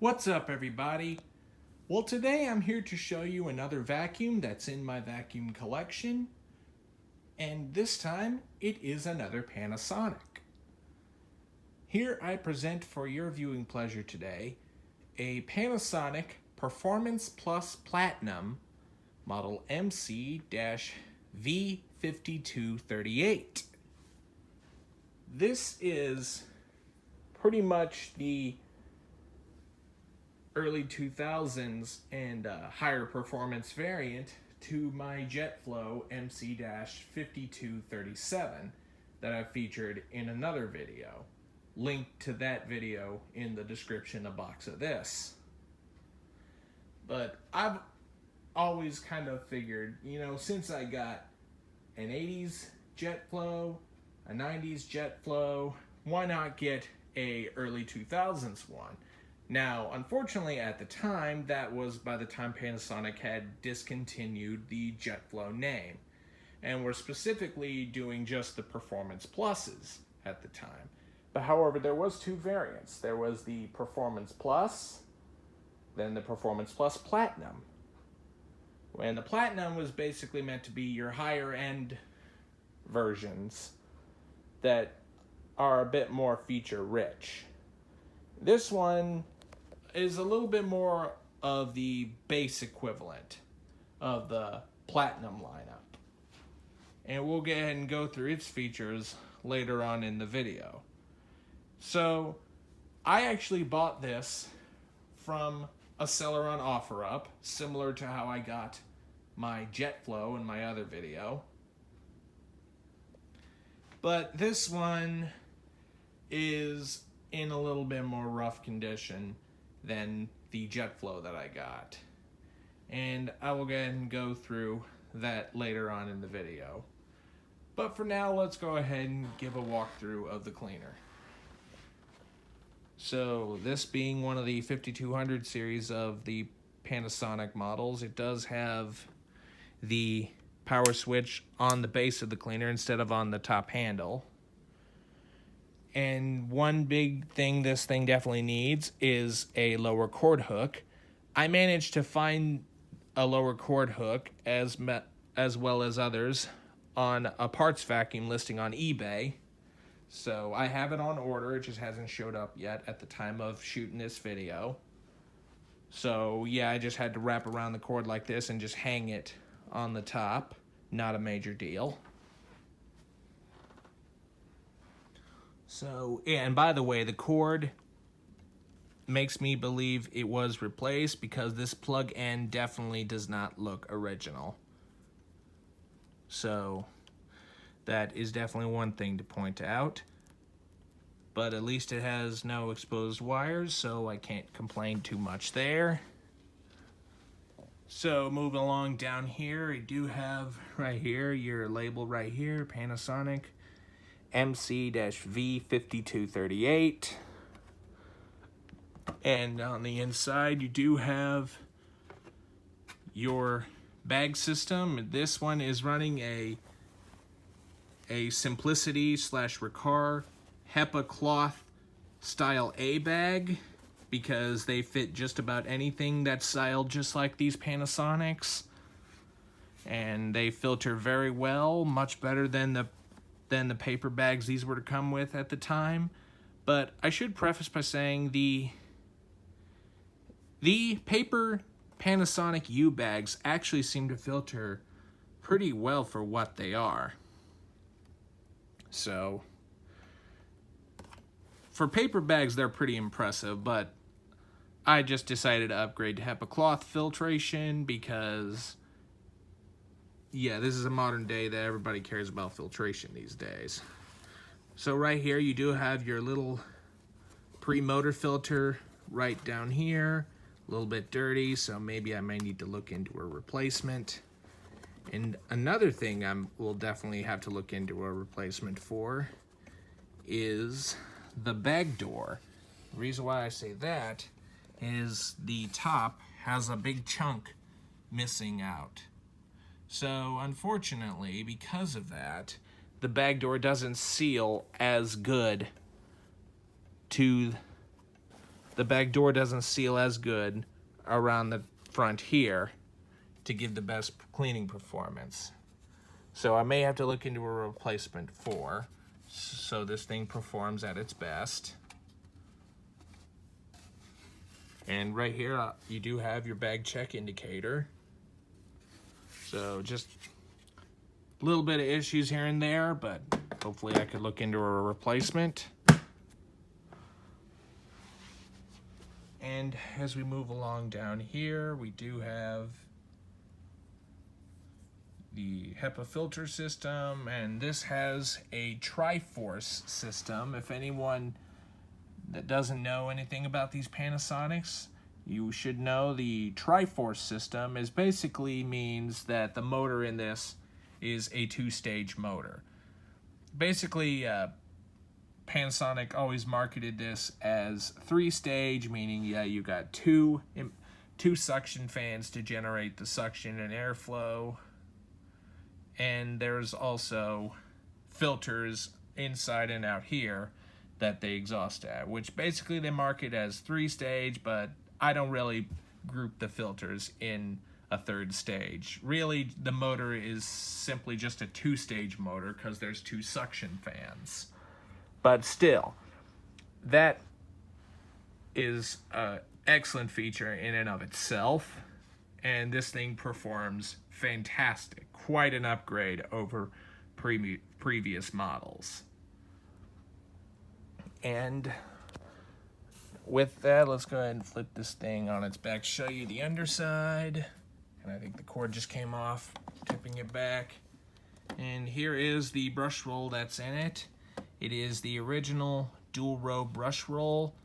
What's up, everybody? Well, today I'm here to show you another vacuum that's in my vacuum collection, and this time it is another Panasonic. Here I present for your viewing pleasure today a Panasonic Performance Plus Platinum model MC-V5238. This is pretty much the early 2000s and higher performance variant to my JetFlow MC-5237 that I've featured in another video. Link to that video in the description box of this. But I've always kind of figured, since I got an 80s JetFlow, a 90s JetFlow, why not get a early 2000s one? Now, unfortunately, at the time, that was by the time Panasonic had discontinued the JetFlow name, and were specifically doing just the Performance Pluses at the time. But however, there was two variants. There was the Performance Plus, then the Performance Plus Platinum. And the Platinum was basically meant to be your higher end versions that are a bit more feature rich. This one is a little bit more of the base equivalent of the Platinum lineup. And we'll go ahead and go through its features later on in the video. So, I actually bought this from a seller on OfferUp, similar to how I got my JetFlow in my other video. But this one is in a little bit more rough condition than the JetFlow that I got. And I will go ahead and go through that later on in the video. But for now, let's go ahead and give a walkthrough of the cleaner. So this being one of the 5200 series of the Panasonic models, it does have the power switch on the base of the cleaner instead of on the top handle. And one big thing this thing definitely needs is a lower cord hook. I managed to find a lower cord hook as well as others on a parts vacuum listing on eBay. So I have it on order. It just hasn't showed up yet at the time of shooting this video. So yeah, I just had to wrap around the cord like this and just hang it on the top. Not a major deal. So, and by the way, the cord makes me believe it was replaced because this plug end definitely does not look original. So, that is definitely one thing to point out. But at least it has no exposed wires, so I can't complain too much there. So, moving along down here, you do have right here your label right here, Panasonic MC-V5238. And on the inside, you do have your bag system. This one is running a Simplicity / Riccar Hepa cloth style A bag, because they fit just about anything that's styled just like these Panasonics. And they filter very well, much better than the paper bags these were to come with at the time. But I should preface by saying the paper Panasonic U bags actually seem to filter pretty well for what they are. So for paper bags, they're pretty impressive, but I just decided to upgrade to Hepa cloth filtration because, yeah, this is a modern day that everybody cares about filtration these days. So right here, you do have your little pre-motor filter right down here. A little bit dirty, so maybe I may need to look into a replacement. And another thing I will definitely have to look into a replacement for is the bag door. The reason why I say that is the top has a big chunk missing out. So unfortunately, because of that, the bag door doesn't seal as good to the back door doesn't seal as good around the front here to give the best cleaning performance. So I may have to look into a replacement for, so this thing performs at its best. And right here, you do have your bag check indicator. So just a little bit of issues here and there, but hopefully I could look into a replacement. And as we move along down here, we do have the Hepa filter system, and this has a Triforce system. If anyone that doesn't know anything about these Panasonics, you should know the Triforce system is basically means that the motor in this is a two-stage motor. Basically, Panasonic always marketed this as three-stage, meaning you got two suction fans to generate the suction and airflow. And there's also filters inside and out here that they exhaust at, which basically they market as three-stage, but I don't really group the filters in a third stage. Really, the motor is simply just a two-stage motor because there's two suction fans. But still, that is an excellent feature in and of itself, and this thing performs fantastic. Quite an upgrade over previous models. And with that, let's go ahead and flip this thing on its back, show you the underside. And I think the cord just came off, tipping it back. And here is the brush roll that's in it. It is the original dual row brush roll.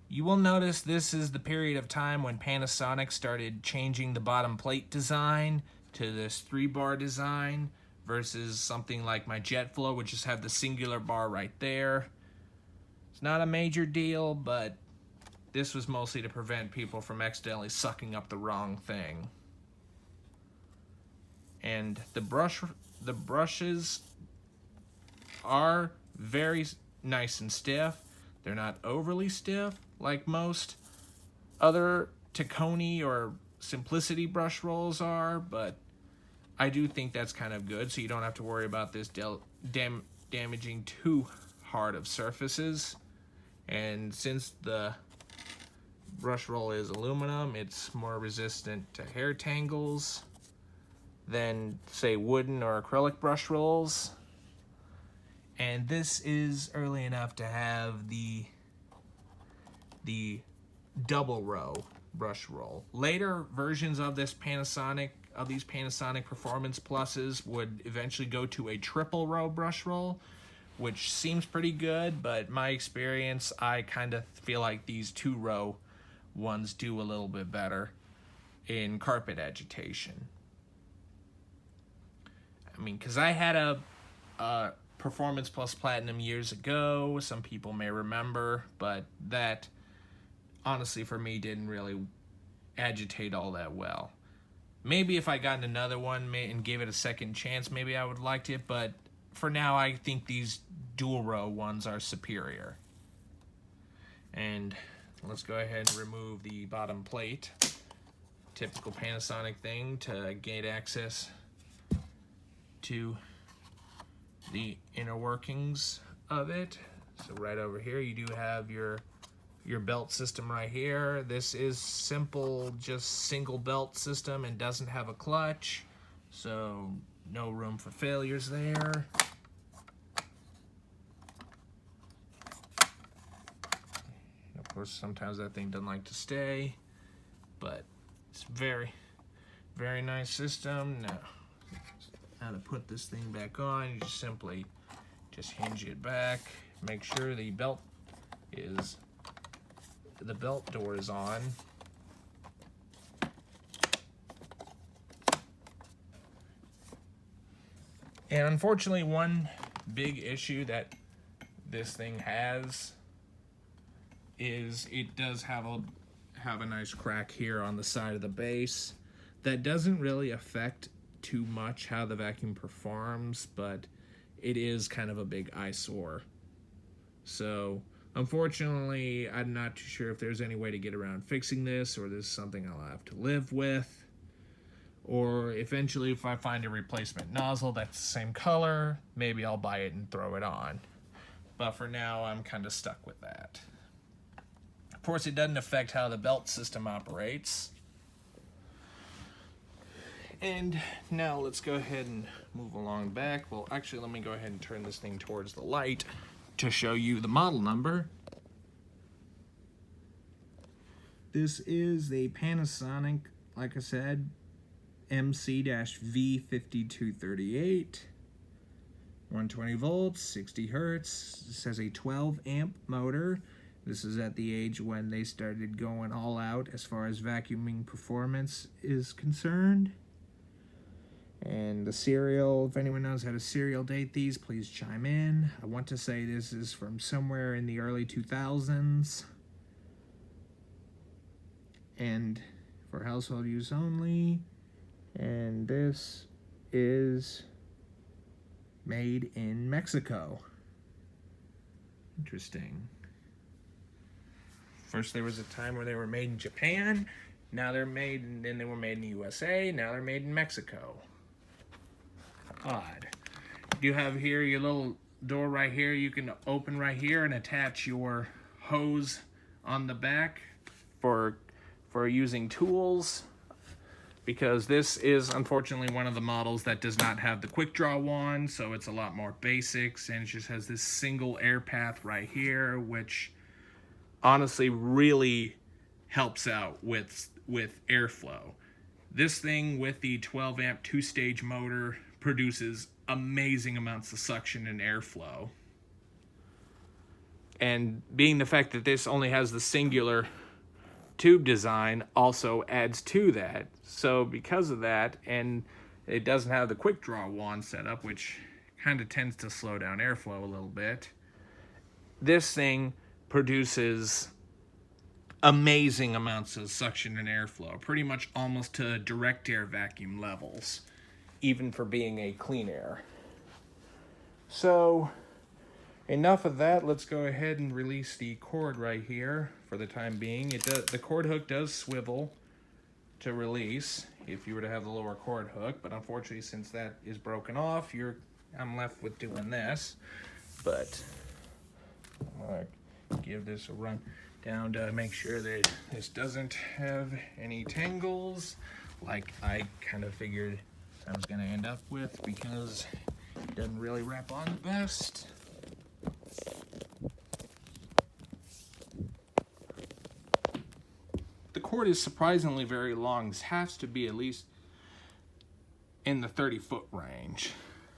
You will notice this is the period of time when Panasonic started changing the bottom plate design to this 3-bar design versus something like my JetFlow, which just have the singular bar right there. It's not a major deal, but this was mostly to prevent people from accidentally sucking up the wrong thing. And the brushes are very nice and stiff. They're not overly stiff like most other Taconi or Simplicity brush rolls are, but I do think that's kind of good, so you don't have to worry about this damaging too hard of surfaces. And since the brush roll is aluminum, it's more resistant to hair tangles than, say, wooden or acrylic brush rolls. And this is early enough to have the double row brush roll. Later versions of these Panasonic Performance Pluses would eventually go to a triple row brush roll, which seems pretty good, but my experience, I kind of feel like these 2-row ones do a little bit better in carpet agitation. I mean, because I had a Performance Plus Platinum years ago, some people may remember, but that honestly for me didn't really agitate all that well. Maybe if I got another one and gave it a second chance, maybe I would have liked it, but for now I think these dual row ones are superior. And let's go ahead and remove the bottom plate. Typical Panasonic thing to gain access to the inner workings of it. So right over here you do have your belt system right here. This is simple, just single belt system and doesn't have a clutch, so no room for failures there. Of course, sometimes that thing doesn't like to stay, but it's very, very nice system. Now to put this thing back on, you just simply hinge it back, make sure the belt door is on. And unfortunately, one big issue that this thing has is it does have a nice crack here on the side of the base. That doesn't really affect too much how the vacuum performs, but it is kind of a big eyesore. So Unfortunately, I'm not too sure if there's any way to get around fixing this, or this is something I'll have to live with. Or eventually, if I find a replacement nozzle that's the same color, maybe I'll buy it and throw it on. But for now, I'm kind of stuck with that. Of course, it doesn't affect how the belt system operates. And now let's go ahead and move along back. Well, actually, let me go ahead and turn this thing towards the light to show you the model number. This is a Panasonic, like I said, MC-V5238. 120 volts, 60 hertz. This has a 12 amp motor. This is at the age when they started going all out as far as vacuuming performance is concerned. And the serial, if anyone knows how to serial date these, please chime in. I want to say this is from somewhere in the early 2000s. And for household use only. And this is made in Mexico. Interesting. First there was a time where they were made in Japan. Now they're made, and then they were made in the USA. Now they're made in Mexico. Odd. You have here your little door right here. You can open right here and attach your hose on the back for using tools, because this is unfortunately one of the models that does not have the quick draw wand, so it's a lot more basics, and it just has this single air path right here, which honestly really helps out with airflow. This thing with the 12 amp 2-stage motor produces amazing amounts of suction and airflow. And being the fact that this only has the singular tube design also adds to that. So because of that, and it doesn't have the quick draw wand setup, which kind of tends to slow down airflow a little bit, this thing produces amazing amounts of suction and airflow, pretty much almost to direct air vacuum levels, even for being a clean air. So enough of that. Let's go ahead and release the cord right here for the time being. The cord hook does swivel to release if you were to have the lower cord hook, but unfortunately, since that is broken off, I'm left with doing this. But I'm gonna give this a run down to make sure that this doesn't have any tangles, like I kind of figured I was gonna end up with, because it doesn't really wrap on the best. The cord is surprisingly very long. This has to be at least in the 30-foot range.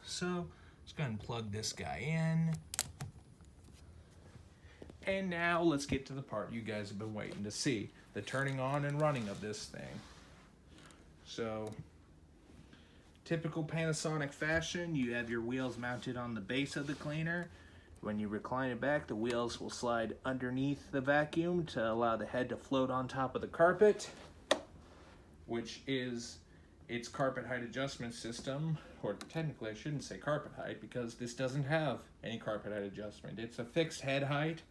So let's go ahead and plug this guy in. And now let's get to the part you guys have been waiting to see, the turning on and running of this thing. So, typical Panasonic fashion, you have your wheels mounted on the base of the cleaner. When you recline it back, the wheels will slide underneath the vacuum to allow the head to float on top of the carpet, which is its carpet height adjustment system. Or technically I shouldn't say carpet height, because this doesn't have any carpet height adjustment. It's a fixed head height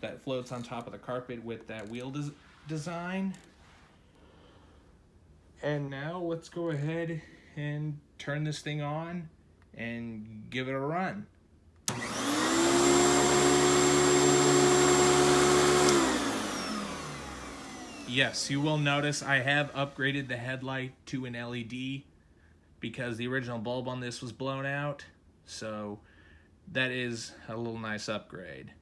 that floats on top of the carpet with that wheel design. And now let's go ahead and turn this thing on and give it a run. Yes, you will notice I have upgraded the headlight to an LED because the original bulb on this was blown out. So that is a little nice upgrade.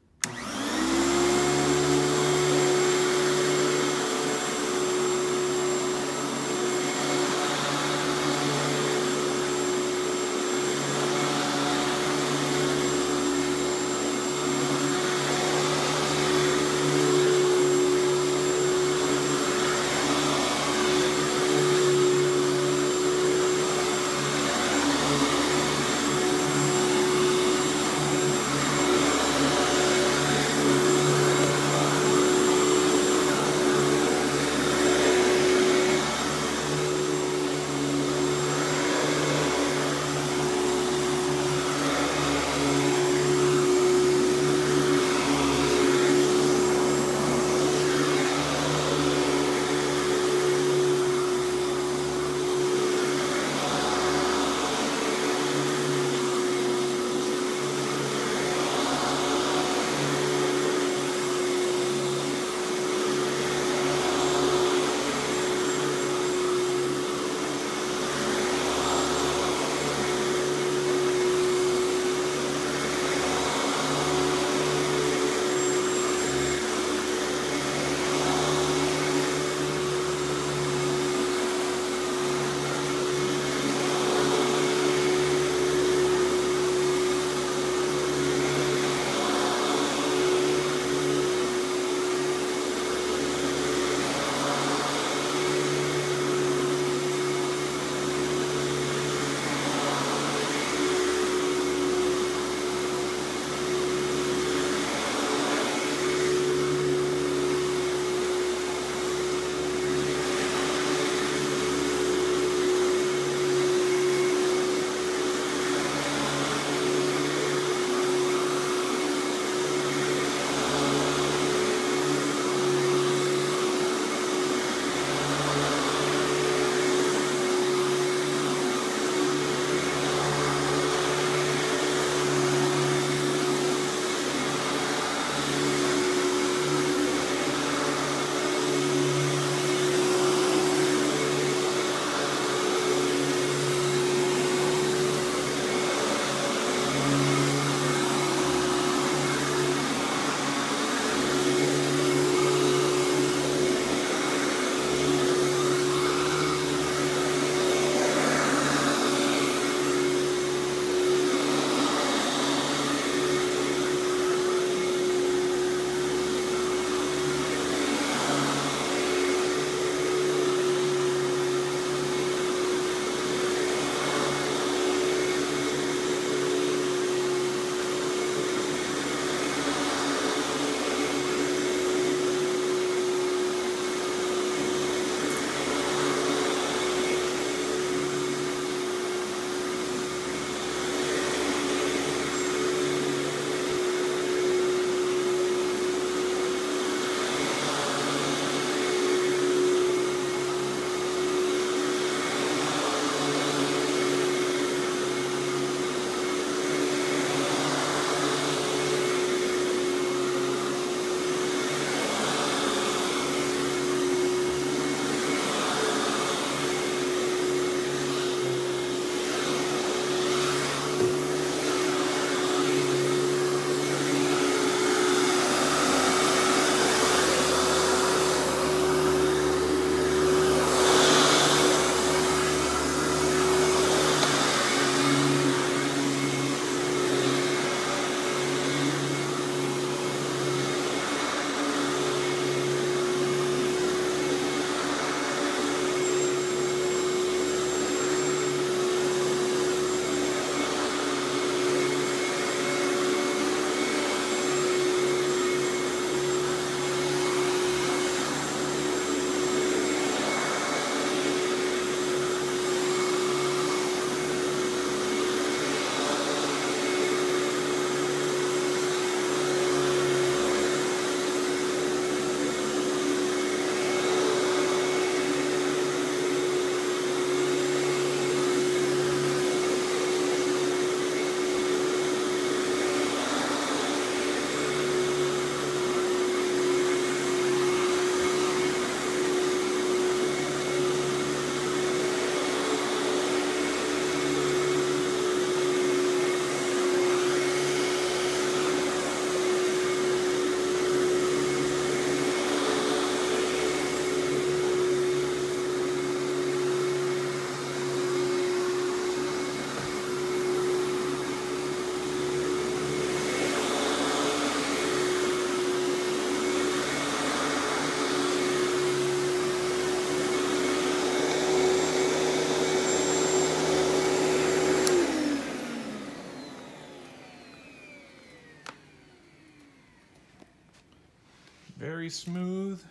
very smooth,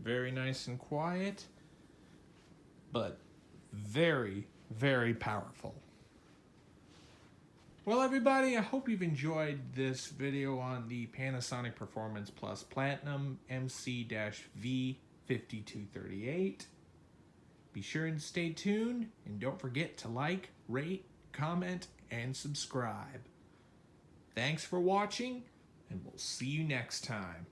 very nice and quiet, but very, very powerful. Well, everybody, I hope you've enjoyed this video on the Panasonic Performance Plus Platinum MC-V5238. Be sure and stay tuned, and don't forget to like, rate, comment, and subscribe. Thanks for watching, and we'll see you next time.